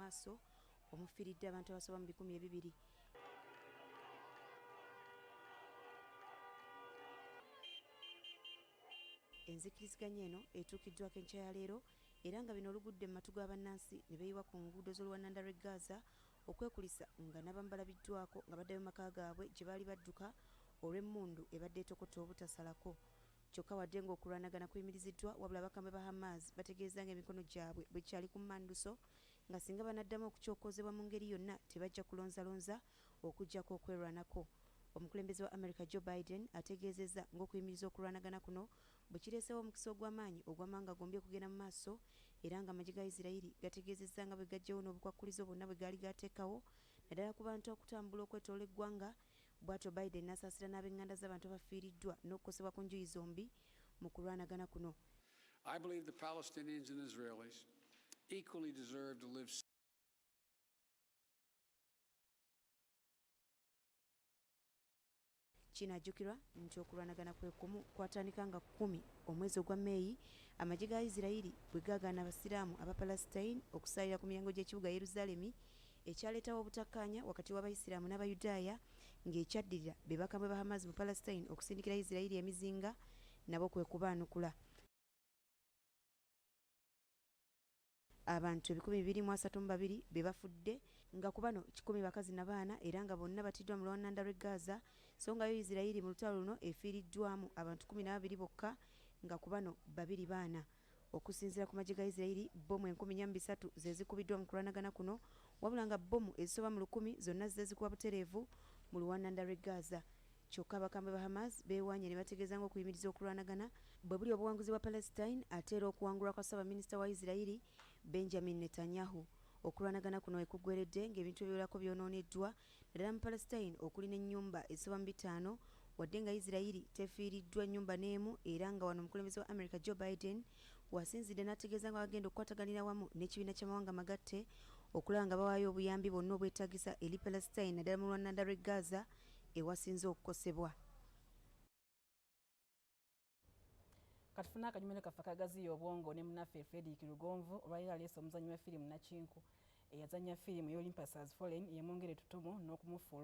maaso omufiiridde abantu abasoba mu 200. Enzikiriziganya eno etuukiddwako enkya ya leero era nga bino olugudde mu matu ga banaansi ne beeyiwa ku nguudo z'olwananda lw'e Gaza okwekulisa nga n'abamu balabiddwako nga baddayo maka gaabwe gye baali badduka olw'emmundu ebadde etokota obutasalako. Kyokka wadde ng'okulwanagana kuyimiriziddwa, wabula bakambwe ba Hamas bategeeza ng'emikono gyabwe bwe kyali ku mmanduso nga singa banaddamu okukyokozebwa mu ngeri yonna tebajja kulonzalonza okuggyako okwerwanako. Omukulembeze wa America Joe Biden ategeezezza ng'okuyimiriza okulwanagana kuno bwe kireesewo omukisa ogw'amaanyi ogw'amawanga gombi okugenda mu maaso era nga amagye ga Isirayiri gategeezezza nga bwe gajjawo n'obukwakkulizo bwonna bwe gaali gateekawo naddala ku bantu okutambula okwetoola eggwanga. Bw'atyo Biden n'asaasira n'ab'enganda z'abantu abafiiriddwa n'okukosebwa ku njuyi zombi mu kulwanagana kuno. I believe the Palestinians and Israelis equally deserve to live kinajjukirwa nti okulwanagana kwe kumu kwatandika nga 10 omwezi ogwa Meeyi amagye ga Isirayiri bwe gaagaana abasiraamu aba Palestine okusaalira ku miryango gy'ekibuga Yerusaalemi ekyaleetawo obutakkanya wakati w'Abayisiraamu n'Abayudaaya ng'ekyaddirira be bakambwe ba Hamas mu Palestine okusindikira Isirayiri emizinga nabo kwe kubaanukula. Abantu 232 be bafudde nga ku bano 10 bakazi na baana era nga bonna batiddwa mu lwananda lw'e Gaza so nga yo Isirayiri mu lutalo luno efiiriddwamu abantu 12 bokka nga ku bano 2 baana. Okusinziira ku magye ga Isirayiri bomu 1300 ze zikubiddwa mu kulwanagana kuno wabula nga bomu ezisoba mu 1000 zonna zizikuba butereevu mu lwananda lw'e Gaza. Kyokka abakambwe ba Hamas beewanye ne bategeeza ng'okuyimiriza okulwanagana bwe buli obuwanguzi bwa Palestine ate era okuwangulwa kwa Ssaabaminisita wa Isirayiri Benjamin Netanyahu. Okulwanagana kuno ekuggweredde ng'ebintu ebiwerako byonooneddwa naddala mu Palestine okuli n'ennyumba ezisoba mu 5 wadde nga Isirayiri tefiiriddwa nnyumba n'emu era nga wano omukulembeze wa America Joe Biden wasinzidde n'ategeeza nga bagenda okukwataganira wamu n'ekibiina ky'amawanga magatte okulaba nga bawaayo obuyambi bwonna obwetaagisa eri Palestine naddala mu lwananda lw'e Gaza ewasinze okukosebwa. Katufuna akanyumiro kaffe akagaziya obwongo ne munaffe Frederick Lugonvu olwaliro aleese omuzannyi wa firimu Nakinku eyazannya firimu y'Olympus Has Fallen yemwongere ettutumu n'okumufuula